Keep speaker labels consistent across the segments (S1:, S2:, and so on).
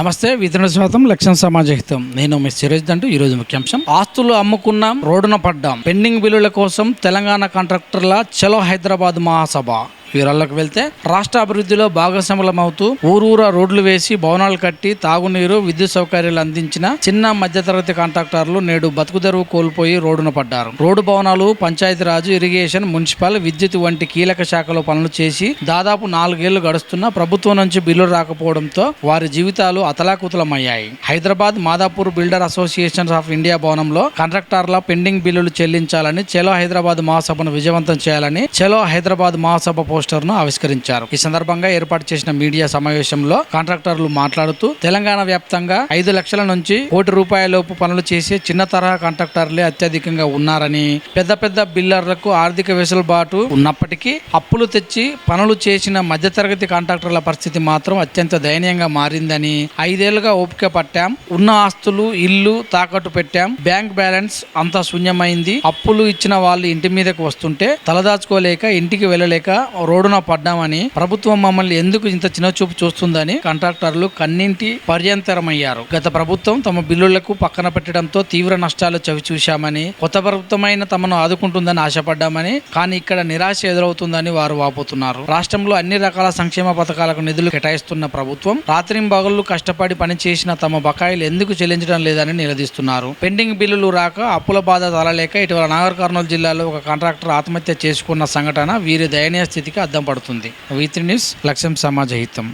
S1: నమస్తే, వితరణ స్వాగతం, లక్ష్యం సమాజహితం. నేను మీ సిరేజ్ అంటూ ఈరోజు ముఖ్యాంశం. ఆస్తులు అమ్ముకున్నాం, రోడ్డున పడ్డాం, పెండింగ్ బిల్లుల కోసం తెలంగాణ కాంట్రాక్టర్ల చలో హైదరాబాద్ మహాసభ. వివరాల్లోకి వెళ్తే, రాష్ట్ర అభివృద్ధిలో భాగస్వాములమవుతూ ఊరూరా రోడ్లు వేసి భవనాలు కట్టి తాగునీరు, విద్యుత్ సౌకర్యాలు అందించిన చిన్న మధ్యతరగతి కాంట్రాక్టర్లు నేడు బతుకుదెరువు కోల్పోయి రోడ్డున పడ్డారు. రోడ్డు భవనాలు, పంచాయతీరాజు, ఇరిగేషన్, మున్సిపల్, విద్యుత్ వంటి కీలక శాఖలో పనులు చేసి దాదాపు 4 ఏళ్లు గడుస్తున్నా ప్రభుత్వం నుంచి బిల్లులు రాకపోవడంతో వారి జీవితాలు అతలాకుతలమయ్యాయి. Hyderabad Madhapur builder association of India భవనంలో కాంట్రాక్టర్ల పెండింగ్ బిల్లులు చెల్లించాలని, చలో హైదరాబాద్ మహాసభను విజయవంతం చేయాలని చలో హైదరాబాద్ మహాసభ పోస్టర్ను ఆవిష్కరించారు. ఈ సందర్భంగా ఏర్పాటు చేసిన మీడియా సమావేశంలో కాంట్రాక్టర్లు మాట్లాడుతూ, తెలంగాణ వ్యాప్తంగా 5 లక్షల నుంచి ₹1 కోటి పనులు చేసే చిన్న తరహా కాంట్రాక్టర్లే అత్యధికంగా ఉన్నారని, పెద్ద పెద్ద బిల్డర్లకు ఆర్థిక వెసులుబాటు ఉన్నప్పటికీ అప్పులు తెచ్చి పనులు చేసిన మధ్యతరగతి కాంట్రాక్టర్ల పరిస్థితి మాత్రం అత్యంత దయనీయంగా మారిందని, 5 ఏళ్లుగా ఓపిక పట్టాం, ఉన్న ఆస్తులు ఇల్లు తాకట్టు పెట్టాం, బ్యాంక్ బ్యాలెన్స్ అంతా శూన్యమైంది, అప్పులు ఇచ్చిన వాళ్ళు ఇంటి మీదకు వస్తుంటే తలదాచుకోలేక ఇంటికి వెళ్ళలేక రోడ్డున పడ్డామని, ప్రభుత్వం మమ్మల్ని ఎందుకు ఇంత చిన్నచూపు చూస్తుందని కాంట్రాక్టర్లు కన్నింటి పర్యంతరమయ్యారు. గత ప్రభుత్వం తమ బిల్లులకు పక్కన పెట్టడంతో తీవ్ర నష్టాలు చవిచూశామని, కొత్త ప్రభుత్వమైన తమను ఆదుకుంటుందని ఆశపడ్డామని, కానీ ఇక్కడ నిరాశ ఎదురవుతుందని వారు వాపోతున్నారు. రాష్ట్రంలో అన్ని రకాల సంక్షేమ పథకాలకు నిధులు కేటాయిస్తున్న ప్రభుత్వం రాత్రింబగళ్లు కష్టపడి పనిచేసిన తమ బకాయిలు ఎందుకు చెల్లించడం లేదని నిలదీస్తున్నారు. పెండింగ్ బిల్లులు రాక అప్పుల బాధ తలలేక ఇటీవల నాగర్ కర్నూలు జిల్లాలో ఒక కాంట్రాక్టర్ ఆత్మహత్య చేసుకున్న సంఘటన వీరి దయనీయ స్థితికి అద్దం పడుతుంది. V3 న్యూస్, లక్ష్యం సమాజహితం.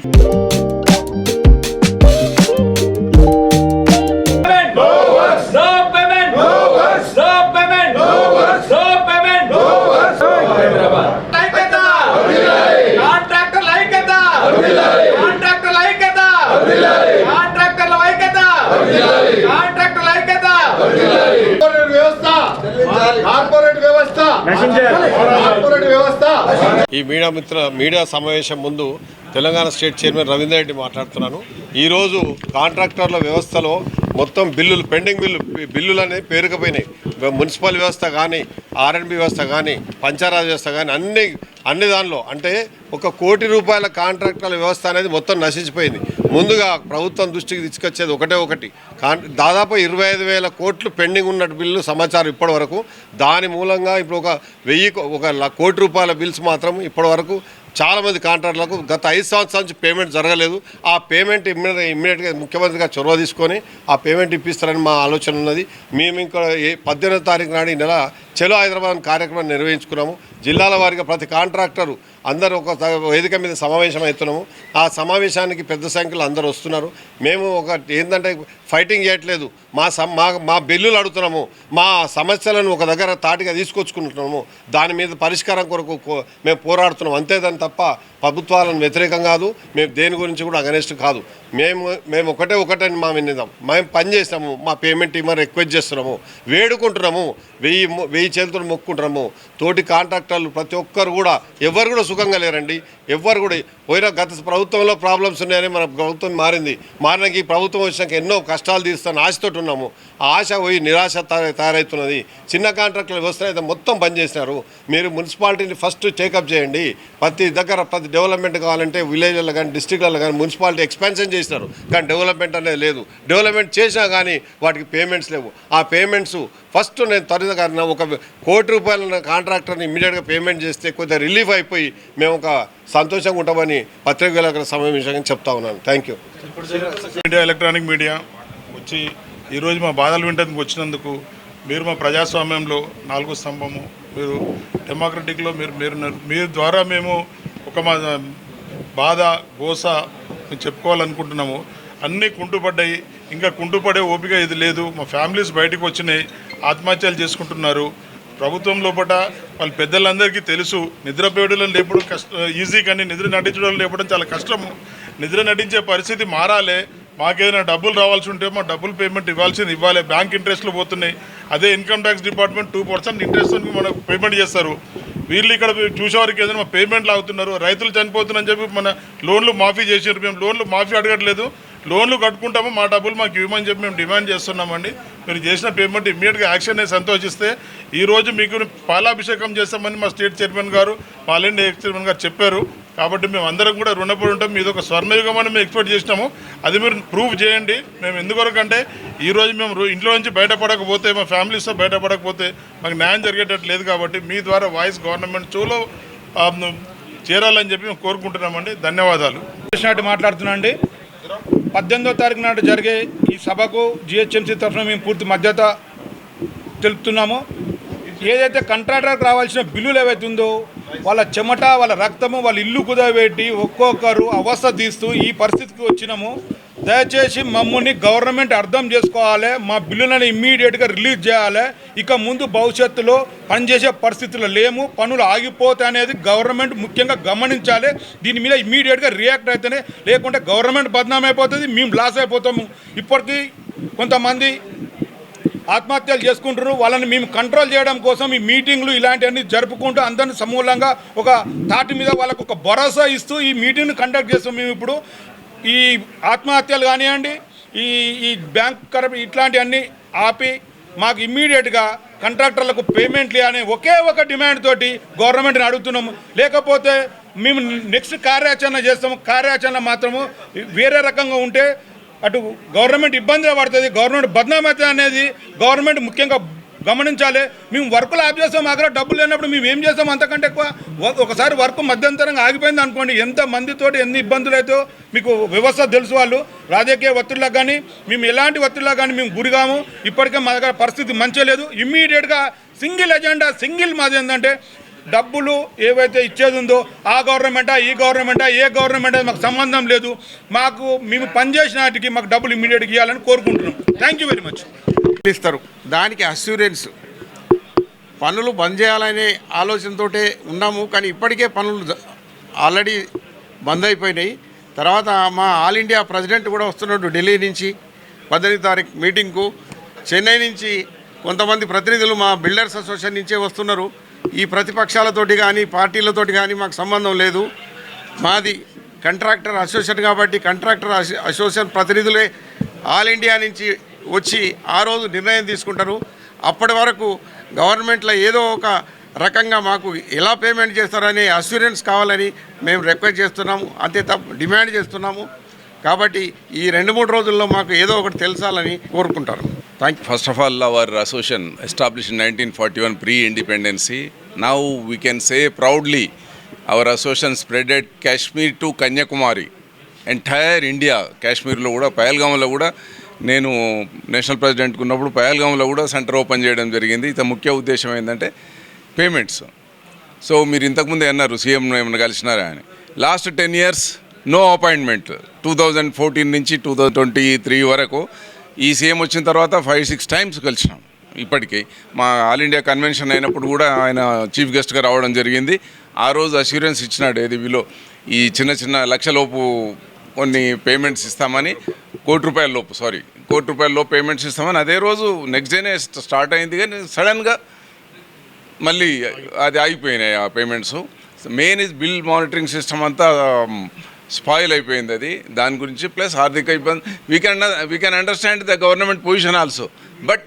S2: ఈ మీడియా సమావేశం ముందు తెలంగాణ స్టేట్ చైర్మన్ రవీందర్ రెడ్డి మాట్లాడుతున్నాను. ఈరోజు కాంట్రాక్టర్ల వ్యవస్థలో మొత్తం బిల్లులు పెండింగ్ బిల్లులు అనేవి పేరుకుపోయినాయి. మున్సిపల్ వ్యవస్థ కానీ, R&B వ్యవస్థ కానీ, పంచాయతీరాజ్ వ్యవస్థ కానీ అన్ని దానిలో అంటే ₹1 కోటి కాంట్రాక్టర్ల వ్యవస్థ అనేది మొత్తం నశించిపోయింది. ముందుగా ప్రభుత్వం దృష్టికి తీసుకొచ్చేది ఒకటి దాదాపు 25,000 కోట్లు పెండింగ్ ఉన్న బిల్లు సమాచారం ఇప్పటి వరకు. దాని మూలంగా ఇప్పుడు ₹1 కోటి బిల్స్ మాత్రం ఇప్పటి వరకు చాలామంది కాంట్రాక్టర్లకు గత 5 సంవత్సరాల నుంచి పేమెంట్ జరగలేదు. ఆ పేమెంట్ ఇమ్మీడియట్గా ముఖ్యమంత్రిగా చొరవ తీసుకొని ఆ పేమెంట్ ఇప్పిస్తారని మా ఆలోచన ఉన్నది. మేము ఇంకా 18వ తారీఖు నాడు ఈ నెల చలో హైదరాబాద్ కార్యక్రమాన్ని నిర్వహించుకున్నాము. జిల్లాల వారిగా ప్రతి కాంట్రాక్టరు అందరూ ఒక వేదిక మీద సమావేశం అవుతున్నాము. ఆ సమావేశానికి పెద్ద సంఖ్యలో అందరూ వస్తున్నారు. మేము ఏంటంటే ఫైటింగ్ చేయట్లేదు, మా బిల్లులు అడుగుతున్నాము, మా సమస్యలను ఒక దగ్గర తాటిగా తీసుకొచ్చుకుంటున్నాము, దాని మీద పరిష్కారం కొరకు మేము పోరాడుతున్నాం అంతేదాని తప్ప ప్రభుత్వాలను వ్యతిరేకం కాదు, మేము దేని గురించి కూడా అగనెస్ట్ కాదు. మేము ఒకటని మా వినిదాం. మేము పని చేస్తాము, మా పేమెంట్ ఇవ్వమని రిక్వెస్ట్ చేస్తున్నాము, వేడుకుంటున్నాము, 1000 చేతులు మొక్కుంటున్నాము. తోటి కాంట్రాక్టర్లు ప్రతి ఒక్కరు కూడా ఎవరు కూడా సుఖంగా లేరండి. ఎవరు కూడా పోయినా గత ప్రభుత్వంలో ప్రాబ్లమ్స్ ఉన్నాయని మన ప్రభుత్వం మారినాక ఈ ప్రభుత్వం వచ్చినాక ఎన్నో కష్టాలు తీస్తాను ఆశతోటి ఉన్నాము. ఆ ఆశ పోయి నిరాశ తయారవుతున్నది. చిన్న కాంట్రాక్టుల వ్యవస్థ అయితే మొత్తం బంద్ చేసినారు. మీరు మున్సిపాలిటీని ఫస్ట్ టేకప్ చేయండి. ప్రతి డెవలప్మెంట్ కావాలంటే విలేజ్లలో కానీ డిస్ట్రిక్ట్లలో కానీ మున్సిపాలిటీ ఎక్స్పాన్షన్ చేసినారు, కానీ డెవలప్మెంట్ అనేది లేదు. డెవలప్మెంట్ చేసినా కానీ వాటికి పేమెంట్స్ లేవు. ఆ పేమెంట్స్ ఫస్ట్ నేను త్వరితగా ₹1 కోటి కాంట్రాక్టర్ని ఇమ్మీడియట్గా పేమెంట్ చేస్తే కొద్దిగా రిలీఫ్ అయిపోయి మేము ఒక సంతోషంగా ఉంటామని పత్రికల సమావేశంగా చెప్తా ఉన్నాను. Thank you.
S3: ఎలక్ట్రానిక్ మీడియా వచ్చి ఈరోజు మా బాధలు వింటందుకు వచ్చినందుకు, మీరు మా ప్రజాస్వామ్యంలో 4వ స్తంభము, మీరు డెమోక్రటిక్లో మీరు ద్వారా మేము ఒక మా బాధ గోస మేము చెప్పుకోవాలనుకుంటున్నాము. అన్నీ కుంటుపడ్డాయి, ఇంకా కుంటుపడే ఓపిక ఇది లేదు. మా ఫ్యామిలీస్ బయటకు వచ్చినాయి, ఆత్మహత్యలు చేసుకుంటున్నారు. ప్రభుత్వం లోపల వాళ్ళ పెద్దలందరికీ తెలుసు, నిద్రపోయడం లేపడం ఈజీ, కానీ నిద్ర నటించడం లేపడం చాలా కష్టము. నిద్ర నటించే పరిస్థితి మారాలి. మాకేదైనా డబ్బులు రావాల్సి ఉంటే మా డబ్బులు పేమెంట్ ఇవ్వాలి. బ్యాంక్ ఇంట్రెస్ట్లు పోతున్నాయి. అదే ఇన్కమ్ ట్యాక్స్ డిపార్ట్మెంట్ 2% ఇంట్రెస్ట్ మనకు పేమెంట్ చేస్తారు. వీళ్ళు ఇక్కడ చూసేవారికి ఏదైనా పేమెంట్లు అవుతున్నారు. రైతులు చనిపోతున్నారని చెప్పి మన లోన్లు మాఫీ చేసారు. మేము లోన్లు మాఫీ అడగట్లేదు, లోన్లు కట్టుకుంటాము, మా డబ్బులు మాకు ఇవ్వమని చెప్పి మేము డిమాండ్ చేస్తున్నామండి. మీరు చేసిన పేమెంట్ ఇమ్మీడియట్గా యాక్షన్ సంతోషిస్తే ఈరోజు మీకు పాలాభిషేకం చేస్తామని మా స్టేట్ చైర్మన్ గారు, మా ఆల్ ఇండియా ఎక్స్ చైర్మన్ గారు చెప్పారు. కాబట్టి మేము అందరం కూడా రుణపడి ఉంటాం. మీది ఒక స్వర్ణయుగం అని మేము ఎక్స్పెక్ట్ చేసినాము. అది మీరు ప్రూవ్ చేయండి. మేము ఎందుకొరకంటే ఈరోజు మేము ఇంట్లో నుంచి బయటపడకపోతే, మా ఫ్యామిలీస్తో బయటపడకపోతే మాకు న్యాయం జరిగేటట్టు లేదు. కాబట్టి మీ ద్వారా వాయిస్ గవర్నమెంట్ చెవులో చేరాలని చెప్పి మేము కోరుకుంటున్నామండి. ధన్యవాదాలు.
S4: మాట్లాడుతున్నా అండి. 18వ తారీఖు నాడు జరిగే ఈ సభకు జిహెచ్ఎంసీ తరఫున మేము పూర్తి మద్దతు తెలుపుతున్నాము. ఏదైతే కాంట్రాక్టర్కి రావాల్సిన బిల్లులు ఏవైతే ఉందో వాళ్ళ చెమట, వాళ్ళ రక్తము, వాళ్ళ ఇల్లు కుదబెట్టి ఒక్కొక్కరు అవస్థ తీస్తూ ఈ పరిస్థితికి వచ్చినాము. దయచేసి మమ్మల్ని గవర్నమెంట్ అర్థం చేసుకోవాలి. మా బిల్లులను ఇమ్మీడియట్గా రిలీజ్ చేయాలి. ఇక ముందు భవిష్యత్తులో పనిచేసే పరిస్థితుల్లో లేము, పనులు ఆగిపోతాయి అనేది గవర్నమెంట్ ముఖ్యంగా గమనించాలి. దీని మీద ఇమ్మీడియట్గా రియాక్ట్ అయితేనే, లేకుంటే గవర్నమెంట్ బదనాం అయిపోతుంది, మేము లాస్ అయిపోతాము. ఇప్పటికీ కొంతమంది ఆత్మహత్యలు చేసుకుంటారు. వాళ్ళని మేము కంట్రోల్ చేయడం కోసం ఈ మీటింగ్లు ఇలాంటివన్నీ జరుపుకుంటూ అందరిని సమూలంగా ఒక తాటి మీద వాళ్ళకు ఒక భరోసా ఇస్తూ ఈ మీటింగ్ని కండక్ట్ చేస్తాం. మేము ఇప్పుడు ఈ ఆత్మహత్యలు కానివ్వండి, ఈ బ్యాంక్ కరప్ట్ ఇట్లాంటివన్నీ ఆపి మాకు ఇమ్మీడియట్గా కాంట్రాక్టర్లకు పేమెంట్లు అనే ఒకే ఒక డిమాండ్ తోటి గవర్నమెంట్ని అడుగుతున్నాము. లేకపోతే మేము నెక్స్ట్ కార్యాచరణ చేస్తాము. కార్యాచరణ మాత్రము వేరే రకంగా ఉంటే అటు గవర్నమెంట్ ఇబ్బందిగా పడుతుంది, గవర్నమెంట్ బదనామవుతుంది అనేది గవర్నమెంట్ ముఖ్యంగా గమనించాలి. మేము వర్కులు ఆఫ్ చేస్తాం, మా దగ్గర డబ్బులు లేనప్పుడు మేము ఏం చేస్తాం? అంతకంటే ఎక్కువ ఒకసారి వర్క్ మధ్యంతరంగా ఆగిపోయింది అనుకోండి, ఎంత మందితోటి ఎన్ని ఇబ్బందులు అయితే మీకు వ్యవస్థ తెలుసు. వాళ్ళు రాజకీయ ఒత్తిడిలకు కానీ మేము ఎలాంటి ఒత్తిడిలకు కానీ మేము గురిగాము. ఇప్పటికే మా దగ్గర పరిస్థితి మంచిగా లేదు. ఇమ్మీడియట్గా సింగిల్ ఎజెండా, సింగిల్ మాది ఏంటంటే డబ్బులు ఏవైతే ఇచ్చేది ఉందో ఆ గవర్నమెంటా, ఈ గవర్నమెంటా, ఏ గవర్నమెంట్ మాకు సంబంధం లేదు. మాకు మేము పనిచేసిన వాటికి మాకు డబ్బులు ఇమ్మీడియట్గా ఇవ్వాలని కోరుకుంటున్నాం. Thank you very much.
S5: ఇస్తారు దానికి అష్యూరెన్స్. పనులు బంద్ చేయాలనే ఆలోచనతో ఉన్నాము, కానీ ఇప్పటికే పనులు ఆల్రెడీ బంద్ అయిపోయినాయి. తర్వాత మా ఆల్ ఇండియా ప్రెసిడెంట్ కూడా వస్తున్నాడు ఢిల్లీ నుంచి 18వ తారీఖు మీటింగ్కు. చెన్నై నుంచి కొంతమంది ప్రతినిధులు మా బిల్డర్స్ అసోసియేషన్ నుంచే వస్తున్నారు. ఈ ప్రతిపక్షాలతోటి కానీ పార్టీలతోటి కానీ మాకు సంబంధం లేదు. మాది కాంట్రాక్టర్ అసోసియేషన్ కాబట్టి కాంట్రాక్టర్ అసోసియేషన్ ప్రతినిధులే ఆల్ ఇండియా నుంచి వచ్చి ఆ రోజు నిర్ణయం తీసుకుంటారు. అప్పటి వరకు గవర్నమెంట్లో ఏదో ఒక రకంగా మాకు ఎలా పేమెంట్ చేస్తారనే అష్యూరెన్స్ కావాలని మేము రిక్వెస్ట్ చేస్తున్నాము, అంతే తప్ప డిమాండ్ చేస్తున్నాము. కాబట్టి ఈ 2-3 రోజుల్లో మాకు ఏదో ఒకటి తెలుసాలని కోరుకుంటారు. Thank you.
S6: First of all, our association established in 1941 pre-independency. Now we can say proudly our association spreaded Kashmir to Kanyakumari. Entire India, కాశ్మీర్లో కూడా పహల్గామ్లో కూడా నేను నేషనల్ ప్రెసిడెంట్కి ఉన్నప్పుడు పహల్గామ్లో కూడా సెంటర్ ఓపెన్ చేయడం జరిగింది. ఇది ముఖ్య ఉద్దేశం ఏంటంటే పేమెంట్స్. సో మీరు ఇంతకుముందు అన్నారు సీఎం ఏమైనా కలిసినారా అని. Last 10 years no appointment. 2014 నుంచి 2023 వరకు ఈ సీఎం వచ్చిన తర్వాత 5-6 times కలిసినాం. ఇప్పటికీ మా ఆల్ ఇండియా కన్వెన్షన్ అయినప్పుడు కూడా ఆయన చీఫ్ గెస్ట్గా రావడం జరిగింది. ఆ రోజు అష్యూరెన్స్ ఇచ్చినాడు, ఏది వీలో ఈ చిన్న లక్షలోపు కొన్ని పేమెంట్స్ ఇస్తామని, ₹1 కోటి పేమెంట్స్ ఇస్తామని. అదే రోజు నెక్స్ట్ డేనే స్టార్ట్ అయింది, కానీ సడన్గా మళ్ళీ అది ఆగిపోయినాయి ఆ payments. Main is bill monitoring system అంతా స్పాయిల్ అయిపోయింది. అది దాని గురించి ప్లస్ ఆర్థిక ఇబ్బంది. We can understand the government position also, but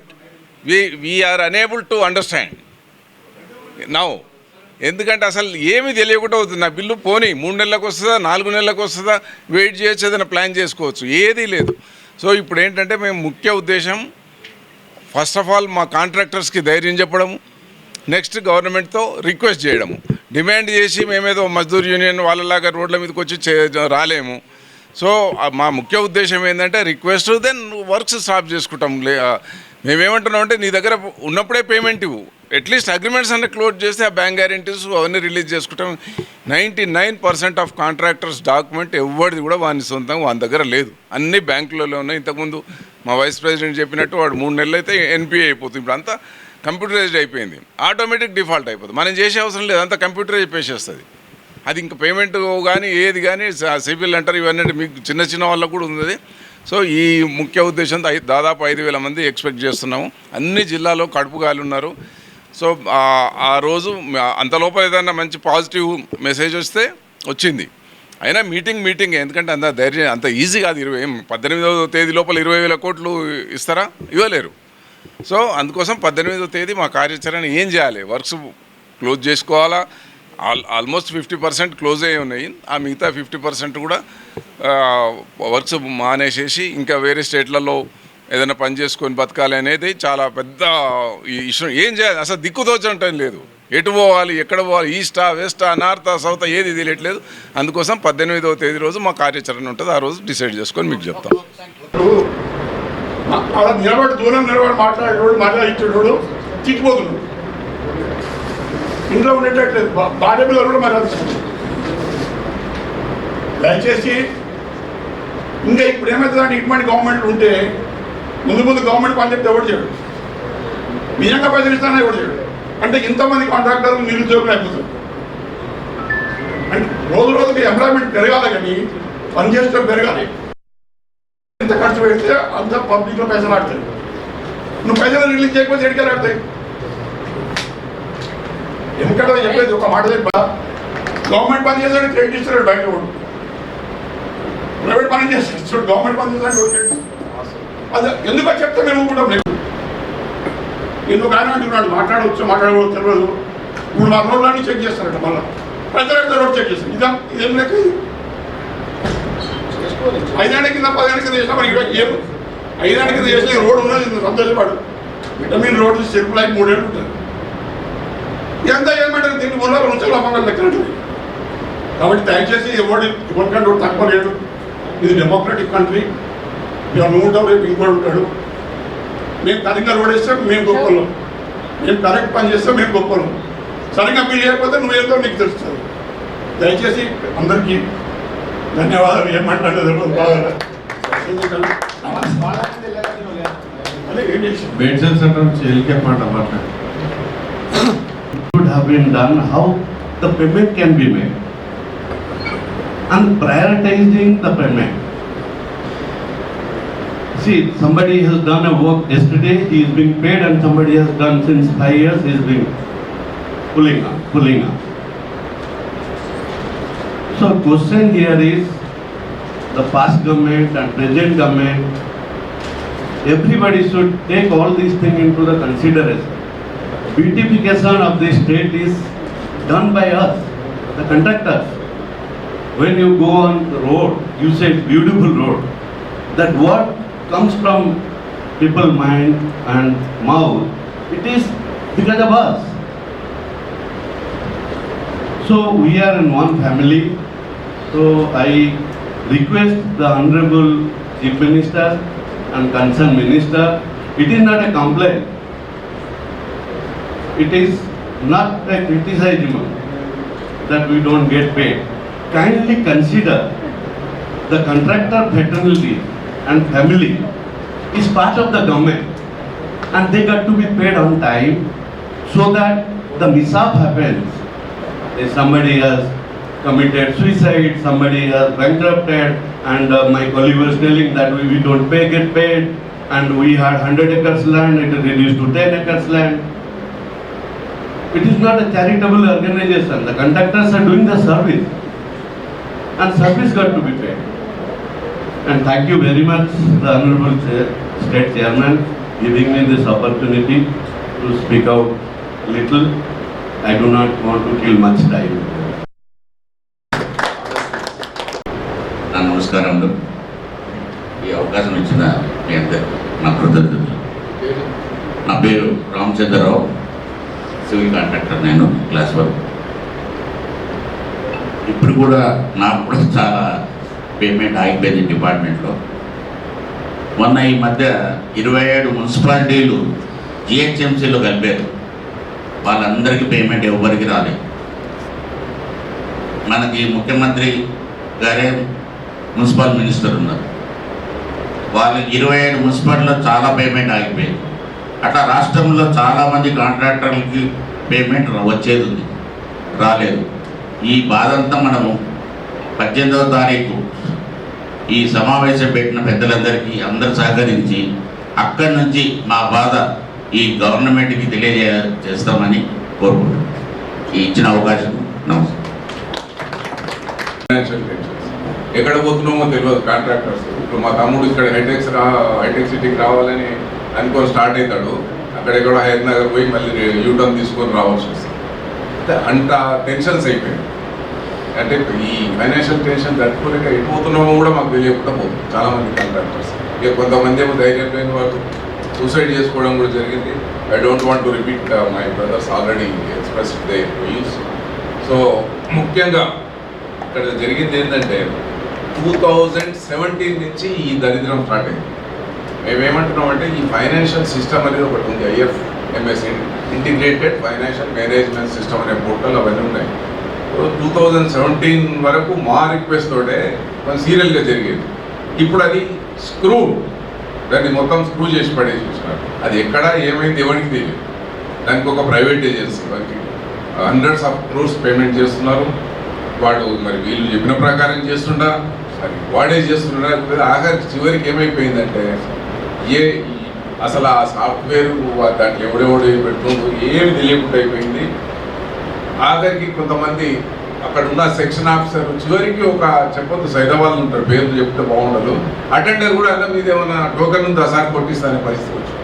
S6: we are unable to understand now. ఎందుకంటే అసలు ఏమీ తెలియకుండా అవుతుంది. నా బిల్లు పోనీ 3 నెలలకు వస్తుందా, 4 నెలలకు వస్తుందా, వెయిట్ చేయొచ్చు, ఏదైనా ప్లాన్ చేసుకోవచ్చు, ఏదీ లేదు. సో ఇప్పుడు ఏంటంటే మేము ముఖ్య ఉద్దేశం ఫస్ట్ ఆఫ్ ఆల్ మా కాంట్రాక్టర్స్కి ధైర్యం చెప్పడము, నెక్స్ట్ గవర్నమెంట్తో రిక్వెస్ట్ చేయడము. డిమాండ్ చేసి మేమేదో మజ్దూర్ యూనియన్ వాళ్ళలాగా రోడ్ల మీదకి వచ్చి రాలేము. సో మా ముఖ్య ఉద్దేశం ఏంటంటే రిక్వెస్ట్, దెన్ వర్క్స్ స్టాప్ చేసుకుంటాం. మేమేమంటున్నాం అంటే నీ దగ్గర ఉన్నప్పుడే పేమెంట్ ఇవ్వు, అట్లీస్ట్ అగ్రిమెంట్స్ అన్నీ క్లోజ్ చేస్తే ఆ బ్యాంక్ గ్యారెంటీస్ అవన్నీ రిలీజ్ చేసుకుంటాం. 99% ఆఫ్ కాంట్రాక్టర్స్ డాక్యుమెంట్ ఎవరిది కూడా వాని సొంతంగా వాని దగ్గర లేదు, అన్నీ బ్యాంకులలో ఉన్నాయి. ఇంతకుముందు మా వైస్ ప్రెసిడెంట్ చెప్పినట్టు వాడు 3 నెలలు అయితే ఎన్పిఏ అయిపోతుంది. ఇప్పుడు అంతా కంప్యూటరైజ్డ్ అయిపోయింది, ఆటోమేటిక్ డిఫాల్ట్ అయిపోతుంది. మనం చేసే అవసరం లేదు, అంతా కంప్యూటరైజ్ చేసేస్తుంది. అది ఇంకా పేమెంట్ కానీ ఏది కానీ సిబిల్ అంటారు, ఇవన్నీ మీకు చిన్న వాళ్ళకు కూడా ఉంది. సో ఈ ముఖ్య ఉద్దేశంతో దాదాపు 5,000 మంది ఎక్స్పెక్ట్ చేస్తున్నాము. అన్ని జిల్లాలో కడుపు గాలి ఉన్నారు. సో ఆ రోజు అంత లోపల ఏదైనా మంచి పాజిటివ్ మెసేజ్ వస్తే వచ్చింది. అయినా మీటింగ్ ఎందుకంటే అంత ధైర్యం అంత ఈజీ కాదు. 18వ తేదీ లోపల 20,000 కోట్లు ఇస్తారా? ఇవ్వలేరు. సో అందుకోసం 18వ తేదీ మా కార్యాచరణ ఏం చేయాలి, వర్క్స్ క్లోజ్ చేసుకోవాలా. ఆల్మోస్ట్ 50% క్లోజ్ అయ్యి ఉన్నాయి. ఆ మిగతా 50% కూడా వర్క్స్ మానేసేసి ఇంకా వేరే స్టేట్లలో ఏదైనా పని చేసుకొని బతకాలి అనేది చాలా పెద్ద ఇష్యూ. ఏం చేయాలి అసలు దిక్కుతోచడం లేదు. ఎటు పోవాలి, ఎక్కడ పోవాలి, ఈస్టా, వెస్టా, నార్తా, సౌతా ఏది తెలియట్లేదు. అందుకోసం 18వ తేదీ రోజు మా కార్యాచరణ ఉంటుంది. ఆ రోజు డిసైడ్ చేసుకొని మీకు చెప్తాం.
S7: అలా దూరం నిలబడి మాట్లాడేవాడు, మాట్లాడించేవాడు తిట్టిపోతున్నాడు. ఇంట్లో ఉండేటట్లేదు. భార్య పిల్లలు కూడా మరి దయచేసి ఇంకా ఇప్పుడు ఏమవుతుందంటే ఇటువంటి గవర్నమెంట్ ఉంటే ముందు గవర్నమెంట్ పని చెప్తే ఎవరు చేయడు, నిజంగా పైసలు ఇస్తానని ఎవరు చేయడు. అంటే ఇంతమంది కాంట్రాక్టర్లు నిరుద్యోగులు అయిపోతారు. అంటే రోజుకి ఎంప్లాయ్మెంట్ పెరగాలి కానీ పని చేస్తే పెరగాలి. ఎంత ఖర్చు పెడితే అంత పబ్లిక్లో పైసలు ఆడతాయి. నువ్వు పైసలు రిలీజ్ చేయకపోతే ఎడికెళ్ళి ఆడతాయి. ఎందుకంటే చెప్పేది ఒక మాట చెప్పా, గవర్నమెంట్ పని చేస్తాడు క్రెడిట్ ఇస్తాడు బయట కూడా, ప్రైవేట్ పని చేస్తాడు గవర్నమెంట్ పని చేస్తాడు. అది ఎందుకో చెప్తే మేము ఊరుకుంటాం లేదు. ఎందుకు ఆయన అంటున్నాడు మాట్లాడవచ్చు మాట్లాడవచ్చు తెలియదు. ఇప్పుడు మా రోడ్లన్నీ చెక్ చేస్తారట, మళ్ళీ ప్రజల రోడ్ చెక్ చేస్తారు. ఇదేం లెక్క? 5 ఏళ్ల కింద 10 ఏళ్ల కింద చేసినా మరి 5 ఏళ్ల కింద చేసిన రోడ్డు ఉన్నది సంతోషపడు. విటమిన్ రోడ్డు చెరుపులు అయి 3 ఏళ్ళు ఉంటుంది. ఇదంతా ఏమంటారు దీన్ని 3 నిమిషాలు అమ్మకాలు లెక్కనట్టు. కాబట్టి దయచేసి ఎవరికంటే ఒకటి తక్కువ లేడు. ఇది డెమోక్రటిక్ కంట్రీ. ఇక నువ్వు ఉంటావు, రేపు ఇంకోటి ఉంటాడు. మేము సరిగ్గా రోడ్ వేస్తే మేము గొప్పలు, మేము కరెక్ట్ పని చేస్తే మేము గొప్పలు. సరిగ్గా బిల్ చేయకపోతే నువ్వేందో నీకు తెలుస్తుంది. దయచేసి అందరికీ ధన్యవాదాలు. ఏమంటారు
S8: should have been done, how the payment can be made, and prioritizing the payment. See, somebody has done a work yesterday, he is being paid, and somebody has done since 5 years, he is being pulling up. So question here is, the past government and present government, everybody should take all these things into the consideration. Beautification of the state is done by us, the contractors. When you go on the road, you say beautiful road. That what comes from people's mind and mouth, it is because of us. So we are in one family. So I request the Honorable Chief Minister and concerned minister, it is not a complaint. It is not a criticism that we don't get paid. Kindly consider the contractor fraternity and family is part of the government, and they got to be paid on time so that the mishap happens. If somebody has committed suicide, somebody has bankrupted, and my colleague was telling that we don't get paid, and we had 100 acres land, it is reduced to 10 acres land. It is not a charitable organization. The contractors are doing the service, and service got to be paid. And thank you very much, the Honorable State Chairman, giving me this opportunity to speak out little. I do not want to kill much time.
S9: నమస్కారములు. ఈ అవకాశం ఇచ్చిన మీ అందరూ నా కృతజ్ఞతలు. నా పేరు Ramachandra Rao, civil contractor. నేను క్లాస్ 1. ఇప్పుడు కూడా నాకు కూడా చాలా పేమెంట్ ఆగిపోయింది డిపార్ట్మెంట్లో. మొన్న ఈ మధ్య 27 మున్సిపాలిటీలు జిహెచ్ఎంసీలో కలిపారు. వాళ్ళందరికీ పేమెంట్ ఎవరికి రాలేదు. మనకి ముఖ్యమంత్రి గారే మున్సిపల్ మినిస్టర్ ఉన్నారు. వాళ్ళకి 27 మున్సిపాలిటీలో చాలా పేమెంట్ ఆగిపోయింది. అట్లా రాష్ట్రంలో చాలామంది కాంట్రాక్టర్లకి పేమెంట్ వచ్చేది ఉంది, రాలేదు. ఈ బాధ అంతా మనము 18వ తారీఖు ఈ సమావేశం పెట్టిన పెద్దలందరికీ అందరూ సహకరించి అక్కడి నుంచి మా బాధ ఈ గవర్నమెంట్కి తెలియజేస్తామని కోరుకుంటున్నాం. ఈ ఇచ్చిన అవకాశం నమస్కారం.
S6: Financial tensions. ఎక్కడ పోతున్నామో తెలియదు కాంట్రాక్టర్స్. ఇప్పుడు మా తమ్ముడు ఇక్కడ హైటెక్ సిటీకి రావాలని అనుకొని స్టార్ట్ అవుతాడు, అక్కడెక్కడో హైదరాబాద్ పోయి మళ్ళీ యూటర్న్ తీసుకొని రావాల్సి వస్తుంది. అంత టెన్షన్స్ అయిపోయాయి. అంటే ఈ ఫైనాన్షియల్ టెన్షన్ తట్టుకోలేక ఎటు పోతున్నామో కూడా మాకు తెలియకుండా పోతుంది చాలామంది కాంట్రాక్టర్స్. ఇక కొంతమంది ఏమో ధైర్యం లేని వాళ్ళు సూసైడ్ చేసుకోవడం కూడా జరిగింది. I don't want to repeat my brothers already expressed their views. So ముఖ్యంగా ఇక్కడ జరిగింది ఏంటంటే 2017 నుంచి ఈ దరిద్రం స్టార్ట్ అయింది. మేమేమంటున్నామంటే ఈ ఫైనాన్షియల్ సిస్టమ్ అనేది ఒకటి ఉంది, IFMS integrated financial management system అనే పోర్టల్ అవన్నీ ఉన్నాయి. 2017 వరకు మా రిక్వెస్ట్ తోటే కొంచెం సీరియల్గా జరిగేది. ఇప్పుడు అది స్క్రూ, దాన్ని మొత్తం స్క్రూ చేసి పడేసి వచ్చినారు. అది ఎక్కడ ఏమైంది ఎవరికి తెలియదు. దానికి ఒక ప్రైవేట్ ఏజెన్సీ వారికి హండ్రెడ్స్ ఆఫ్ క్రోర్స్ పేమెంట్ చేస్తున్నారు. వాడు మరి వీళ్ళు చెప్పిన ప్రకారం చేస్తుండా, అది వాడే చేస్తుండా. ఆఖరికి చివరికి ఏమైపోయిందంటే అసలు ఆ సాఫ్ట్వేర్ దాంట్లో ఎవడెవడు పెట్టుకుంటూ ఏమి తెలియకుండా అయిపోయింది. ఆఖరికి కొంతమంది అక్కడ ఉన్న సెక్షన్ ఆఫీసర్ చివరికి ఒక చెప్పొద్దు సైదాబాద్ ఉంటారు, పేర్లు చెప్తే బాగుండదు, అటెండర్ కూడా అలా మీద ఏమైనా టోకెన్ ఉందా సార్ కొట్టిస్తానే పరిస్థితి వచ్చింది.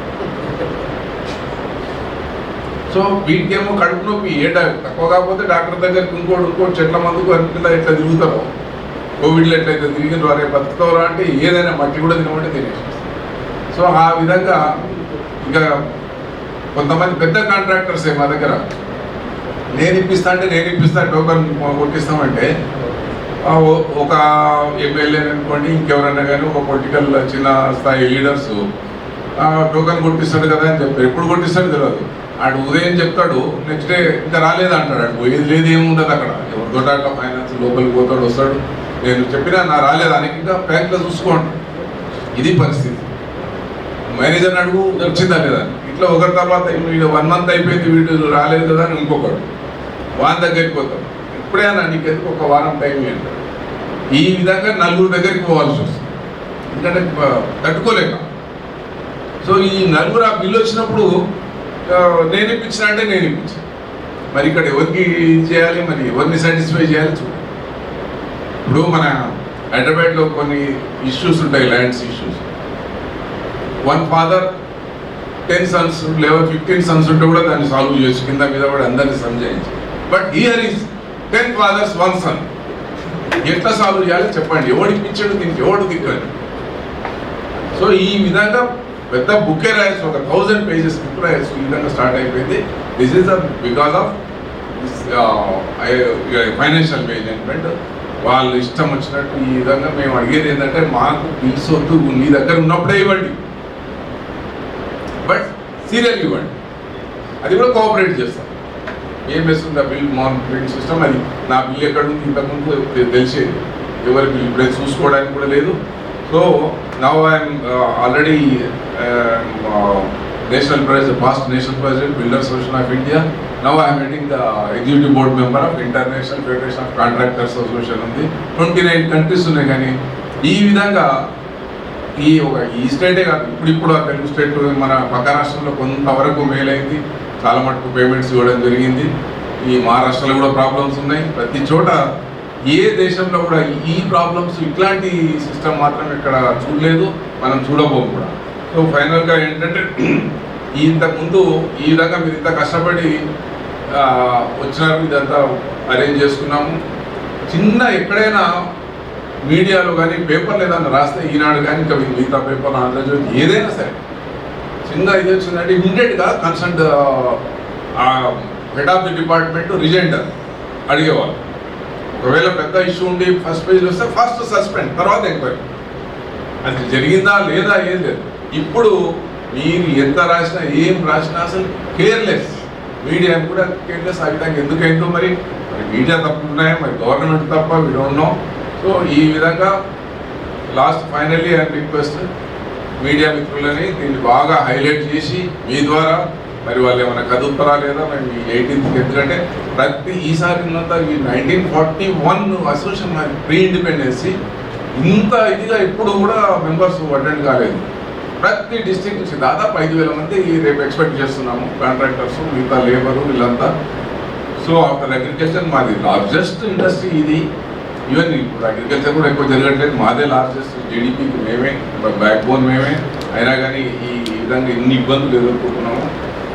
S6: సో వీటికేమో కడుపు నొప్పి తక్కువ కాకపోతే డాక్టర్ దగ్గరికి ఇంకోటి చెట్ల మందుకు అనిపిల్ల ఎట్లా తిరుగుతారో, కోవిడ్లో ఎట్లయితే తిరిగిన వారే బతుకుతారో అంటే ఏదైనా మట్టి కూడా తినమంటే తినేసి. సో ఆ విధంగా ఇక కొంతమంది పెద్ద కాంట్రాక్టర్సే మా దగ్గర నేను ఇప్పిస్తా టోకన్ కొట్టిస్తామంటే ఒక ఎమ్మెల్యే అనుకోండి, ఇంకెవరన్నా కానీ ఒక పొలిటికల్ చిన్న స్థాయి లీడర్స్ టోకన్ కొట్టిస్తాడు కదా అని చెప్పారు. ఎప్పుడు కొట్టిస్తాడు తెలియదు. ఆడు ఉదయం చెప్తాడు, నెక్స్ట్ డే ఇంకా రాలేదంటాడు. ఆడు పోయేది లేదు, ఏముండదు అక్కడ. ఎవరితో అట్లా ఫైనాన్స్ లోపలికి పోతాడు, వస్తాడు, నేను చెప్పినా నా రాలేదానికి ఇంకా బ్యాంక్లో చూసుకోండి. ఇది పరిస్థితి. మేనేజర్ని అడుగు వచ్చిందా లేదా, ఇట్లా ఒకరి తర్వాత వీడు 1 month అయిపోయింది వీడు రాలేదు కదా అని ఇంకొకడు వాని దగ్గరికి పోతాం. ఇప్పుడేనా నీకెందుకు ఒక వారం టైం అంటారు. ఈ విధంగా 4 దగ్గరికి పోవాల్సి వస్తుంది, ఎందుకంటే తట్టుకోలేక. సో ఈ 4 ఆ బిల్లు వచ్చినప్పుడు నేను ఇప్పించిన అంటే నేను ఇప్పించాను. మరి ఇక్కడ ఎవరికి చేయాలి, మరి ఎవరిని సాటిస్ఫై చేయాలి చూడండి. ఇప్పుడు మన హైదరాబాద్లో కొన్ని ఇష్యూస్ ఉంటాయి, ల్యాండ్స్ ఇష్యూస్. 1 father 10 sons లేదా 15 sons ఉంటే కూడా దాన్ని సాల్వ్ చేసి కింద మీద కూడా అందరినీ సంజయించి. But here is 10 fathers 1 son. ఎట్లా సాల్వ్ చేయాలో చెప్పండి. ఎవడు ఇప్పించాడు దీనికి, ఎవడు దిక్కాడు. సో ఈ విధంగా పెద్ద బుక్కే రాయల్సి, ఒక 1000 pages బుక్ రాయల్సి ఈ విధంగా స్టార్ట్ అయిపోయింది. This is because of financial management. వాళ్ళు ఇష్టం వచ్చినట్టు ఈ విధంగా మేము అడిగేది ఏంటంటే మాకు బిల్స్ వద్దు, మీ దగ్గర ఉన్నప్పుడే ఇవ్వండి, బట్ సీరియల్ ఇవ్వండి. అది కూడా కోఆపరేట్ చేస్తాం. ఏఎంఎస్ ఉంది ఆ బిల్ మానిటరింగ్ సిస్టమ్, అది నా బిల్ ఎక్కడ ఉంది ఇంతకుముందు తెలిసేది, ఎవరి బిల్ ఇప్పుడే చూసుకోవడానికి కూడా లేదు. So now I'm already national president, past national president builder association of India. Now I'm heading the executive board member of international federation of contractors association ఉంది. 29 కంట్రీస్ ఉన్నాయి. కానీ ఈ విధంగా ఈ స్టేటే కాదు, ఇప్పుడు ఆ తెలుగు స్టేట్ మన పక్క రాష్ట్రంలో కొంతవరకు మేలైంది, చాలా మటుకు పేమెంట్స్ ఇవ్వడం జరిగింది. ఈ మహారాష్ట్రలో కూడా ప్రాబ్లమ్స్ ఉన్నాయి. ప్రతి చోట ఏ దేశంలో కూడా ఈ ప్రాబ్లమ్స్ ఇట్లాంటి సిస్టమ్ మాత్రం ఇక్కడ చూడలేదు, మనం చూడబోము కూడా. సో ఫైనల్గా ఏంటంటే ఇంతకుముందు ఈ విధంగా మీరు ఇంత కష్టపడి వచ్చినారు, ఇదంతా అరేంజ్ చేసుకున్నాము. చిన్న ఎక్కడైనా మీడియాలో కానీ పేపర్లు ఏదైనా రాస్తే, ఈనాడు కానీ ఇంకా మిగతా పేపర్లు ఆంధ్రజ్యోతి ఏదైనా సరే చిన్న ఇది వచ్చిందంటే ఇమీడియట్గా concern head of the department rejoinder అడిగేవాళ్ళు. ఒకవేళ పెద్ద ఇష్యూ ఉండి ఫస్ట్ పేజ్ వస్తే ఫస్ట్ సస్పెండ్, తర్వాత ఎంక్వైరీ. అది జరిగిందా లేదా ఏం లేదు. ఇప్పుడు మీరు ఎంత రాసినా ఏం రాసినా అసలు కేర్లెస్, మీడియా కూడా కేర్లెస్. ఆ విధంగా ఎందుకైందో మరి మీడియా తప్పున్నాయా, మరి గవర్నమెంట్ తప్ప, వీ డోంట్ నో. సో ఈ విధంగా last finally I request media మిత్రులని దీన్ని బాగా హైలైట్ చేసి మీ ద్వారా మరి వాళ్ళు ఏమైనా కదుపుతారా లేదా మరి మీ 18th, ఎందుకంటే ప్రతి ఈసారి ఉన్నంత ఈ 1941 అసోసియేషన్ ప్రీ ఇండిపెండెన్సీ ఇంత ఇదిగా ఇప్పుడు కూడా మెంబర్స్ అటెండ్ కాలేదు. ప్రతి డిస్ట్రిక్ట్ నుంచి దాదాపు 5,000 మంది రేపు ఎక్స్పెక్ట్ చేస్తున్నాము, కాంట్రాక్టర్స్, మిగతా లేబరు వీళ్ళంతా. సో ఆఫ్టర్ అగ్రికల్చర్ మాది లార్జెస్ట్ ఇండస్ట్రీ ఇది. ఈవెన్ ఇప్పుడు అగ్రికల్చర్ కూడా ఎక్కువ జరగట్లేదు. మాదే లార్జెస్ట్ జీడిపికి మేమే బ్యాక్ బోన్ మేమే. అయినా కానీ ఈ విధంగా ఇన్ని ఇబ్బందులు ఎదుర్కొంటున్నాము.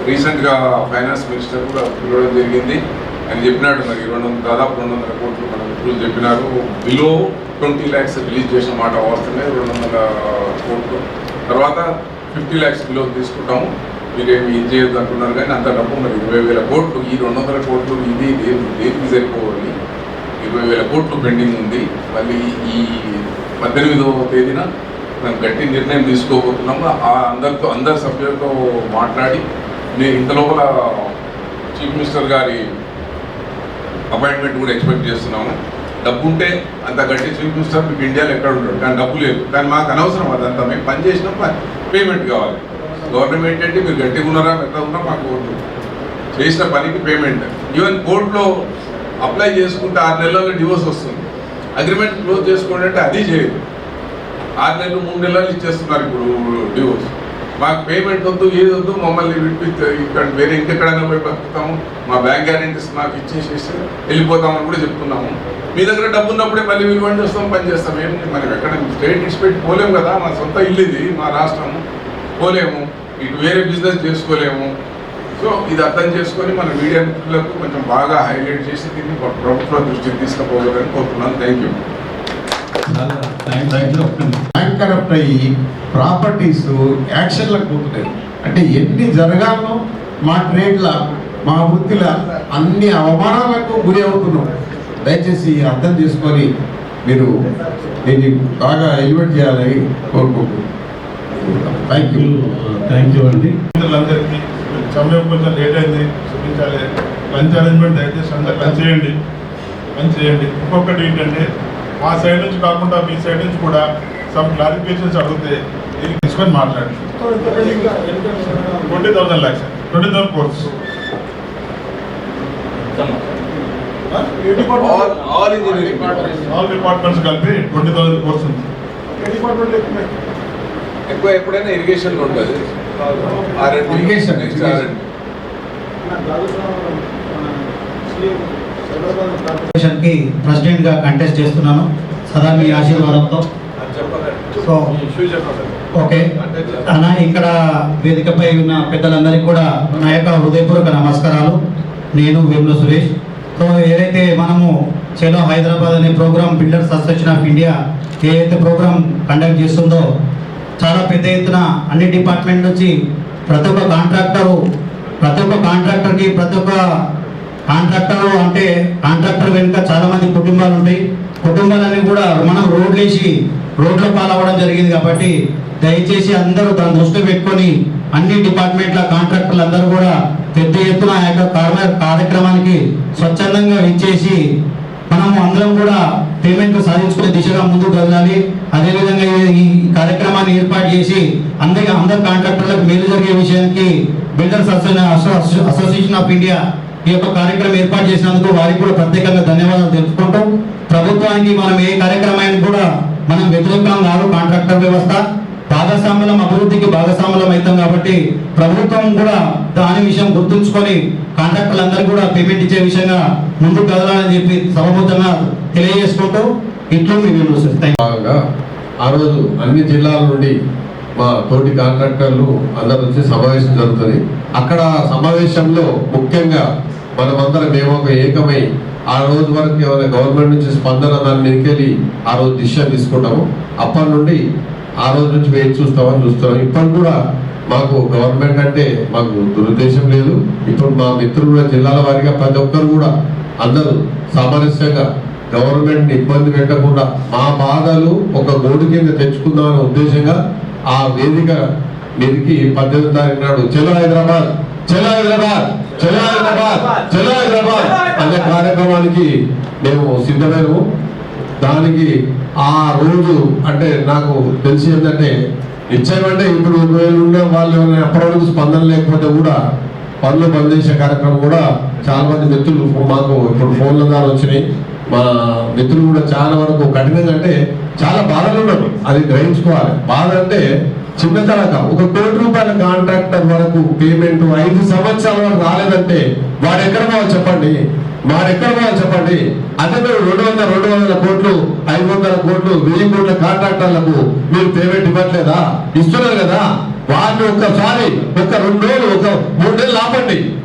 S6: రీసెంట్గా ఫైనాన్స్ మినిస్టర్ కూడా పిలవడం జరిగింది. ఆయన చెప్పినాడు మరి దాదాపు 200 కోట్లు మన మిత్రులు చెప్పినారు. బిలో 20 lakhs రిలీజ్ చేసిన మాట వాస్తవమే. 200 కోట్లు తర్వాత 50 lakhs బిలో తీసుకుంటాము, మీరేమి ఇది చేయొద్దు అంటున్నారు. కానీ అంత డబ్బు మరి 20,000 కోట్లు, ఈ 200 కోట్లు ఇది దేనికి సరిపోవాలి? 20,000 కోట్లు పెండింగ్ ఉంది. మళ్ళీ ఈ 18వ తేదీన మేము గట్టి నిర్ణయం తీసుకోబోతున్నాము. అందరి సభ్యులతో మాట్లాడి నేను ఇంత లోపల చీఫ్ మినిస్టర్ గారి అపాయింట్మెంట్ కూడా ఎక్స్పెక్ట్ చేస్తున్నాము. డబ్బు ఉంటే అంత గట్టి చీఫ్ మినిస్టర్ మీకు ఇండియాలో ఎక్కడ ఉంటాడు, కానీ డబ్బు లేదు. కానీ మాకు అనవసరం అదంతా. మేము పని చేసినా పేమెంట్ కావాలి. గవర్నమెంట్ అంటే మీరు గట్టిగా ఉన్నారా ఎట్లా ఉన్నా మాకు వద్దు, చేసిన పనికి పేమెంట్. ఈవెన్ కోర్టులో అప్లై చేసుకుంటే 6 నెలల్లో డివోర్స్ వస్తుంది. అగ్రిమెంట్ క్లోజ్ చేసుకోండి అంటే అది చేయదు. 6 నెలలు 3 నెలలు ఇచ్చేస్తున్నారు ఇప్పుడు డివోర్స్. మాకు పేమెంట్ వద్దు, ఏది వద్దు, మమ్మల్ని విడిపిస్తే ఇక్కడ వేరే ఇంకెక్కడైనా పోయి బతుకుతాము, మా బ్యాంక్ గ్యారెంటీస్ మాకు ఇచ్చేసేసి వెళ్ళిపోతామని కూడా చెప్తున్నాము. మీ దగ్గర డబ్బు ఉన్నప్పుడే మళ్ళీ విలువని చేస్తాం, పని చేస్తాం. ఏం మనం ఎక్కడ స్టేట్ ఇన్స్పెక్ట్ పోలేము కదా, మా సొంత ఇల్లు ఇది, మా రాష్ట్రము, పోలేము, ఇటు వేరే బిజినెస్ చేసుకోలేము. సో ఇది అర్థం చేసుకొని మన మీడియా మిత్రులకు కొంచెం బాగా హైలైట్ చేసి దీన్ని ప్రభుత్వ దృష్టికి తీసుకుపోవాలని కోరుతున్నాను. Thank you.
S10: బ్యాంక్ కరప్ట్ అయ్యి ప్రాపర్టీస్ యాక్షన్లకు పోతున్నాయి. అంటే ఎన్ని జరగాలో మా ట్రేడ్ల మా వృత్తిల అన్ని అవమానాలకు గురి అవుతున్నాం. దయచేసి అర్థం చేసుకొని మీరు దీన్ని బాగా ఎలివేట్ చేయాలని కోరుకుంటున్నాను. థ్యాంక్ యూ అండి.
S3: అందరికీ సమయం కొంచెం లేట్ అయింది, చూపించాలి. లంచ్ అరేంజ్మెంట్ దయచేసి అందరు లంచ్ చేయండి. ఇంకొకటి ఏంటంటే మా సైడ్ నుంచి కాకుండా మీ సైడ్ నుంచి కూడా సమ్ క్లారిఫికేషన్స్ అడిగితే ఇది తీసుకొని మాట్లాడండి. 20,000 lakhs, 20,000 crores. ఆల్ డిపార్ట్మెంట్స్ కలిపి 20,000 crores ఉంది.
S6: ఎక్కువ ఎప్పుడైనా ఇరిగేషన్లో ఉంటుంది.
S10: ఇరిగేషన్
S11: కి ప్రెసిడెంట్ గా కంటెస్ట్ చేస్తున్నాను సదా మీ ఆశీర్వాదంతో. సో ఓకే అన్న, ఇక్కడ వేదికపై ఉన్న పెద్దలందరికీ కూడా నా యొక్క హృదయపూర్వక నమస్కారాలు. నేను వేముల సురేష్. సో ఏదైతే మనము చలో హైదరాబాద్ అనే program builders association of India ఏదైతే ప్రోగ్రామ్ కండక్ట్ చేస్తుందో చాలా పెద్ద ఎత్తున అన్ని డిపార్ట్మెంట్ నుంచి ప్రతి ఒక్క కాంట్రాక్టర్ అంటే కాంట్రాక్టర్ వెనుక చాలా మంది కుటుంబాలు ఉంటాయి. కుటుంబాలన్నీ కూడా మనం రోడ్ల పాలవ్వడం జరిగింది. కాబట్టి దయచేసి అందరూ దాని దృష్టి పెట్టుకొని అన్ని డిపార్ట్మెంట్ల కాంట్రాక్టర్లు అందరూ కూడా పెద్ద ఎత్తున ఆ యొక్క కార్యక్రమానికి స్వచ్ఛందంగా ఇచ్చేసి మనము అందరం కూడా పేమెంట్ సాధించుకునే దిశగా ముందుకు వెళ్ళాలి. అదేవిధంగా ఈ కార్యక్రమాన్ని ఏర్పాటు చేసి అందరి కాంట్రాక్టర్లకు మేలు జరిగే విషయానికి బిల్డర్స్ అసోసియేషన్ ఆఫ్ ఇండియా ఈ యొక్క కార్యక్రమం ఏర్పాటు చేసినందుకు వారికి కూడా ప్రత్యేకంగా ధన్యవాదాలు తెలుపుకుంటూ, ప్రభుత్వానికి మనం ఏ కార్యక్రమాన్ని కూడా మనం వ్యతిరేకం కాదు. కాంట్రాక్టర్ వ్యవస్థ అభివృద్ధికి భాగస్వామ్యం అవుతాం. కాబట్టి ప్రభుత్వం కూడా దాని విషయం గుర్తుంచుకొని కాంట్రాక్టర్లందరూ కూడా పేమెంట్ ఇచ్చే విషయంగా ముందుకు కదలాలని చెప్పి సభాముఖంగా తెలియజేసుకుంటూ ఇట్లు మీ
S10: భాగంగా ఆ రోజు అన్ని జిల్లాల నుండి మా తోటి కాంట్రాక్టర్లు అందరూ వచ్చి సమావేశం జరుగుతుంది. అక్కడ సమావేశంలో ముఖ్యంగా మనమందరం మేము ఒక ఏకమై ఆ రోజు వరకు ఏమైనా గవర్నమెంట్ నుంచి స్పందన దాని మీదకెళ్ళి ఆ రోజు డిసిషన్ తీసుకుంటాము. అప్పటి నుండి ఆ రోజు నుంచి వేచి చూస్తాం. ఇప్పటి కూడా మాకు గవర్నమెంట్ అంటే మాకు దురుద్దేశం లేదు. ఇప్పుడు మా మిత్రులు కూడా జిల్లాల వారీగా ప్రతి ఒక్కరు కూడా అందరూ సామరస్యంగా గవర్నమెంట్ని ఇబ్బంది పెట్టకుండా మా బాధలు ఒక గోడు కింద తెచ్చుకుందామనే ఉద్దేశంగా ఆ వేదిక మీదకి 18వ తారీఖు నాడు చలో హైదరాబాద్ అనే కార్యక్రమానికి మేము సిద్ధమైనము. దానికి ఆ రోజు అంటే నాకు తెలిసి ఏంటంటే నిశ్చయం అంటే ఇప్పుడు 20,000 ఉండే వాళ్ళు ఎప్పటివరకు స్పందన లేకపోతే కూడా పనులు బంద్ చేసే కార్యక్రమం కూడా చాలా మంది మిత్రులు మాకు ఇప్పుడు ఫోన్ల ద్వారా వచ్చినాయి. మా మిత్రులు కూడా చాలా వరకు కఠినంగా అంటే చాలా బాధలు ఉన్నారు. అది గ్రహించుకోవాలి. బాధ అంటే చిన్న తరగ ఒక ₹1,00,00,000 కాంట్రాక్టర్ వరకు పేమెంట్ 5 సంవత్సరాల వరకు రాలేదంటే వాడు ఎక్కడ పోవాలి చెప్పండి. మరి ఎక్కడ పోవాలి చెప్పండి? అదే మీరు 200 కోట్లు 500 కోట్లు 1000 కోట్ల కాంట్రాక్టర్లకు మీరు పేమెంట్ ఇవ్వట్లేదా? ఇస్తున్నారు కదా. వారిని ఒక్కసారి ఒక 2 రోజులు ఒక 3 నెలలు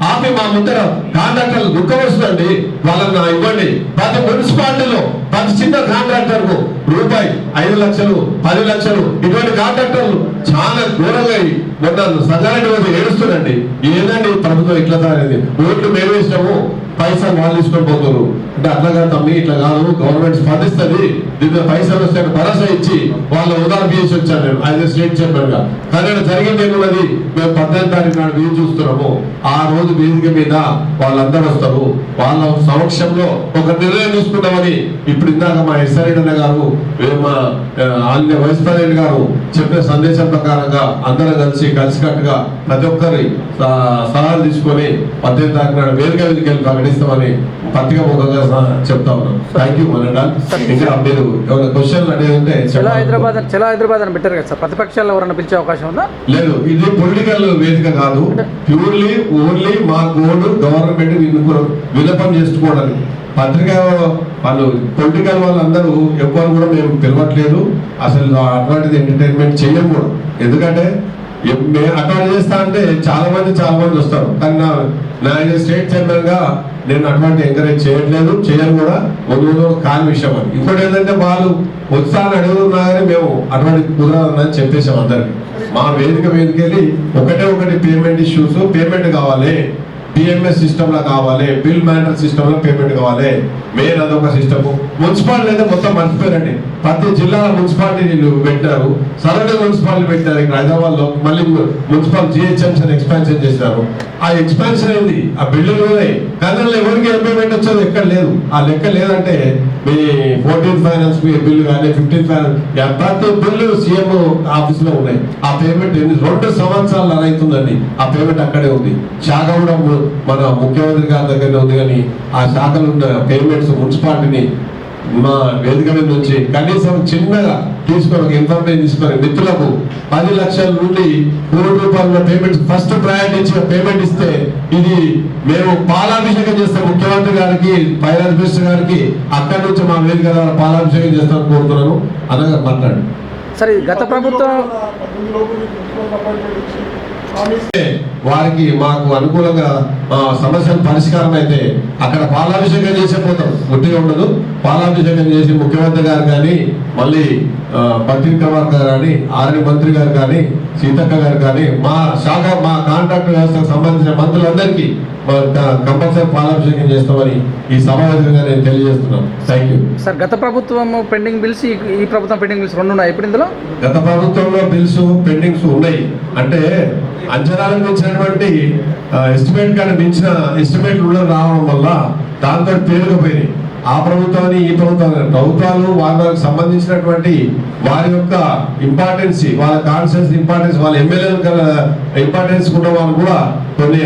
S10: ఆపి మా ముందర కాంట్రాక్టర్లు దుఃఖం వస్తుందండి, వాళ్ళని ఇవ్వండి. ప్రతి మున్సిపాలిటీలో ప్రతి చిన్న కాంట్రాక్టర్ కు రూపాయి 5 లక్షలు 10 లక్షలు ఇటువంటి కాంట్రాక్టర్లు చాలా ఘోరంగా మొన్న సంగారెడ్డి మీద ఏడుస్తుందండి. ఏదండి ప్రభుత్వం ఇట్లా అనేది? ఓట్లు మేము ఇస్తాము, పైసలు వాళ్ళు తీసుకొని పోతున్నారు అంటే అట్లా కాదు తమ్మి, ఇట్లా కాదు. గవర్నమెంట్ స్పందిస్తుంది, దీని పైసలు వస్తాయని భరోసా ఇచ్చి వాళ్ళ ఉదాహరణ చేసి వచ్చాను నేను యాజ్ స్టేట్ చైర్మన్ గా. కానీ జరిగింది ఏమున్నది? మేము 18వ తారీఖు నాడు వీలు చూస్తున్నాము. ఆ రోజు వేదిక మీద వాళ్ళందరూ వస్తారు, వాళ్ళ సమక్షంలో ఒక నిర్ణయం తీసుకుంటామని ఇప్పుడు ఇందాక మా ఎస్ఆర్ అన్న గారు, మా ఆంధ్ర వైస్ ప్రెసిడెంట్ గారు చెప్పిన సందేశం ప్రకారంగా అందరం కలిసికట్టుగా ప్రతి ఒక్కరి సలహాలు తీసుకొని 18వ తారీఖు నాడు వేదిక వెళ్ళి ప్రకటిస్తామని పత్రికా ముఖంగా చెప్తా ఉన్నాం. థ్యాంక్ యూ మనడా. ఇంకా మీరు క్వశ్చన్ అడిగితే
S1: చలో హైదరాబాద్ అని పెట్టారు కదా సార్, ప్రతిపక్షాలు ఎవరైనా పిలిచే అవకాశం ఉందా?
S10: లేదు, ఇది పొలిటికల్ వేదిక కాదు. ప్యూర్లీ ఓన్లీ మా గోల్డ్ గవర్నమెంట్ విన్నపం చేసుకోవడానికి. పత్రికా వాళ్ళు పొలిటికల్ వాళ్ళందరూ ఎవ్వరు కూడా మేము పిలవట్లేదు. అసలు అటువంటిది ఎంటర్టైన్మెంట్ చేయము కూడా. ఎందుకంటే అటువంటి చేస్తా అంటే చాలా మంది వస్తారు. కానీ నా స్టేట్ చైర్మన్ గా నేను అటువంటి ఎంకరేజ్ చేయట్లేదు, చేయను కూడా. ముందు కాని విషయం అని. ఇంకోటి ఏంటంటే వాళ్ళు ఉత్సాహాన్ని అడుగుతున్నా కానీ మేము అటువంటి కుదరదని చెప్పేసాం అందరికి. మా వేదిక వెళ్ళి ఒకటి పేమెంట్ ఇష్యూస్, పేమెంట్ కావాలి, పిఎంఎస్ సిస్టమ్ లో కావాలి, బిల్ మేనేజర్ సిస్టమ్ లో పేమెంట్ కావాలి. మెయిన్ అదొక సిస్టమ్. మున్సిపాలిటీ అయితే మొత్తం మర్చిపోయారండి. ప్రతి జిల్లాలో మున్సిపాలిటీలు పెట్టారు, సరౌండింగ్ మున్సిపాలిటీ పెట్టారు. ఇక్కడ హైదరాబాద్ లో మళ్ళీ మున్సిపల్ జిహెచ్ఎంసీ ఎక్స్పాన్షన్ చేశారు. ఆ ఎక్స్పాన్షన్ అయింది, ఆ బిల్లులు ఉన్నాయి, కానీ ఎవరికి పేమెంట్ వచ్చేది ఎక్కడ లేదు. ఆ లెక్క లేదంటే మీ 14th ఫైనాన్స్ బిల్లు కానీ 15th ఫైనాన్స్ ప్రతి బిల్లు సీఎం ఆఫీస్ లో ఉన్నాయి. ఆ పేమెంట్ 2 సంవత్సరాలు అవుతుందండి. ఆ పేమెంట్ అక్కడే ఉంది. శాఖ కూడా మన ముఖ్యమంత్రి గారి దగ్గరనే ఉంది. కానీ ఆ శాఖలో ఉన్న పేమెంట్స్ మున్సిపాలిటీని మా వేదిక మీద నుంచి కనీసం చిన్నగా తీసుకొని ఒక ఇన్ఫర్మేషన్ తీసుకొని మిత్రులకు 10 లక్షల నుండి 1 కోటి రూపాయల పేమెంట్ ఫస్ట్ ప్రయారిటీ ఇచ్చిన పేమెంట్ ఇస్తే ఇది మేము పాలాభిషేకం చేస్తాం ముఖ్యమంత్రి గారికి, ఫైనాన్స్ మినిస్టర్ గారికి. అక్కడి నుంచి మా వేదిక ద్వారా పాలాభిషేకం చేస్తామని కోరుతున్నాను. అనగా మాట్లాడు
S1: సరే. గత ప్రభుత్వం
S10: వారికి మాకు అనుకూలంగా సమస్యలు పరిష్కారం అయితే అక్కడ పాలాభిషేకం చేసే పోతాం. గుర్తుగా ఉండదు. పాలాభిషేకం చేసి ముఖ్యమంత్రి గారు కానీ, మళ్ళీ బట్టి కుమార్ గారు కానీ, ఆర్య మంత్రి గారు కానీ, సీతక్క గారు కానీ, మా శాఖ మా కాంట్రాక్ట్ వ్యవస్థకు సంబంధించిన మంత్రులందరికీ కంపల్సరీ పాలాభిషేకం చేస్తామని ఈ సమావేశంగా నేను తెలియజేస్తున్నాను. Thank you
S1: sir. గత ప్రభుత్వం పెండింగ్ బిల్స్, ఈ ప్రభుత్వం పెండింగ్ బిల్స్ 2 ఉన్నాయి. ఇప్పుడు ఇందులో
S10: గత ప్రభుత్వంలో బిల్స్ పెండింగ్స్ ఉన్నాయి. అంటే అంచనాలకు మించినటువంటి ఎస్టిమేట్ కానీ మించిన ఎస్టిమేట్లు రావడం వల్ల దాంతో పేరుకుపోయినాయి. ఆ ప్రభుత్వాన్ని ఈ ప్రభుత్వాలు వాళ్ళకి సంబంధించినటువంటి వారి యొక్క ఇంపార్టెన్స్, వాళ్ళ కాన్స్టిట్యూన్సీ ఇంపార్టెన్స్, వాళ్ళ ఎమ్మెల్యేల ఇంపార్టెన్స్ ఉన్న వాళ్ళు కూడా కొన్ని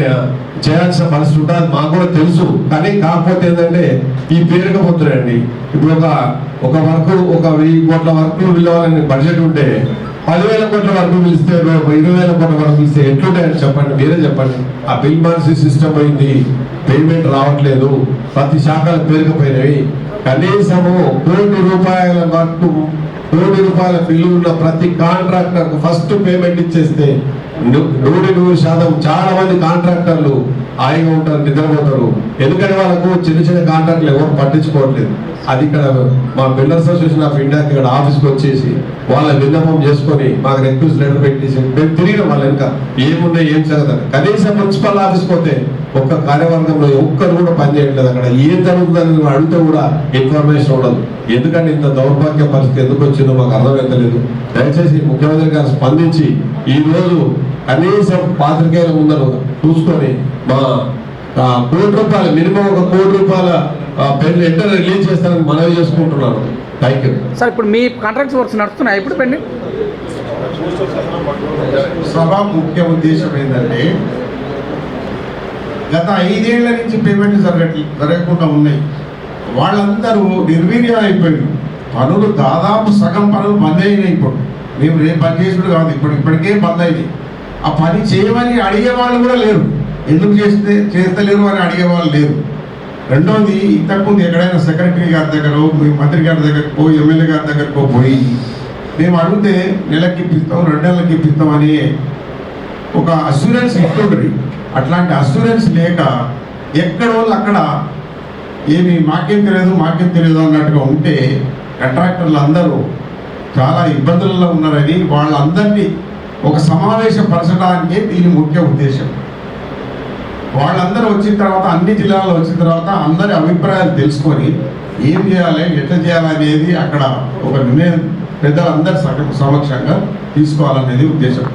S10: చేయాల్సిన పరిస్థితి ఉంటుంది. మాకు కూడా తెలుసు. కానీ కాకపోతే ఏంటంటే ఈ పేరుకపోతున్నాయండి. ఇప్పుడు ఒక వర్క్ 1000 కోట్ల వర్క్ వెళ్ళాలని బడ్జెట్ ఉంటే 10,000 కోట్ల వరకు పిలిస్తే 20,000 కోట్ల వరకు పిలిస్తే ఎట్లుంటాయని చెప్పండి, మీరే చెప్పండి. ఆ బిల్ మాన్సీ సిస్టమ్ అయింది, పేమెంట్ రావట్లేదు, ప్రతి శాఖలు పేరుకుపోయినవి. కనీసము 1 కోటి రూపాయల వరకు 1 కోటి రూపాయల బిల్లు ఉన్న ప్రతి కాంట్రాక్టర్ ఫస్ట్ పేమెంట్ ఇచ్చేస్తే 100% చాలా మంది కాంట్రాక్టర్లు హాయిగా ఉంటారు, నిద్రపోతారు. ఎందుకంటే వాళ్ళకు చిన్న కాంట్రాక్ట్లు ఎవరు పట్టించుకోవట్లేదు. అది ఇక్కడ మా బిల్డర్స్ అసోసియేషన్ ఆఫ్ ఇండియాకి ఇక్కడ ఆఫీస్కి వచ్చేసి వాళ్ళ విన్నపం చేసుకొని మాకు రిక్వెస్ట్ లెటర్ పెట్టేసి మేము తిరిగిన వాళ్ళ ఇంకా ఏమున్నాయి ఏం జరుగుతుంది. కనీసం మున్సిపల్ ఆఫీస్కి పోతే ఒక్క కార్యవర్గంలో ఒక్కరు కూడా పనిచేయట్లేదు. అక్కడ ఏం జరుగుతుందని అడిగితే కూడా ఇన్ఫర్మేషన్ ఉండదు. ఎందుకంటే ఇంత దౌర్భాగ్య పరిస్థితి ఎందుకు వచ్చిందో మాకు అర్థమవుతలేదు. దయచేసి ముఖ్యమంత్రి గారు స్పందించి ఈరోజు కనీసం పాత్రికేయుల ముందర చూసుకొని మా 1 కోటి రూపాయలు మినిమం 1 కోటి రూపాయల పెన్ను ఎంటర్ రిలీజ్ చేస్తారని మనవి చేసుకుంటున్నాను. Thank you
S1: sir. ఇప్పుడు మీ కాంట్రాక్ట్స్ వర్క్స్ నడుస్తున్నాయి ఇప్పుడు పెండింగ్?
S10: సభ ముఖ్య ఉద్దేశం ఏంటంటే గత 5 ఏళ్ల నుంచి పేమెంట్ జరగకుండా ఉన్నాయి. వాళ్ళందరూ నిర్వీర్యం అయిపోయారు. పనులు దాదాపు సగం పనులు బంద్ అయినాయి. ఇప్పుడు మేము రేపు పని చేసుడు కాదు, ఇప్పటికే బంద్ అయింది. ఆ పని చేయమని అడిగే వాళ్ళు కూడా లేరు. ఎందుకు చేస్తలేరు అని అడిగే వాళ్ళు లేరు.
S12: రెండోది ఇంతకుముందు ఎక్కడైనా సెక్రటరీ గారి దగ్గర మీ మంత్రి గారి దగ్గరకో ఎమ్మెల్యే గారి దగ్గరకో పోయి మేము అడిగితే నెలకి ఇప్పిస్తాం 2 నెలలకి ఇప్పిస్తాం అని ఒక అస్యూరెన్స్ ఇస్తుండ్రి. అట్లాంటి అస్యూరెన్స్ లేక ఎక్కడ వాళ్ళు అక్కడ ఏమి మాకేం తెలియదు అన్నట్టుగా ఉంటే కాంట్రాక్టర్లు అందరూ చాలా ఇబ్బందులలో ఉన్నారని వాళ్ళందరినీ ఒక సమావేశపరచడానికే దీని ముఖ్య ఉద్దేశం. వాళ్ళందరూ వచ్చిన తర్వాత అన్ని జిల్లాల్లో వచ్చిన తర్వాత అందరి అభిప్రాయాలు తెలుసుకొని ఏం చేయాలి ఎట్లా చేయాలి అనేది అక్కడ ఒక నిర్ణయం పెద్దలందరి సమక్షంగా తీసుకోవాలనేది ఉద్దేశం.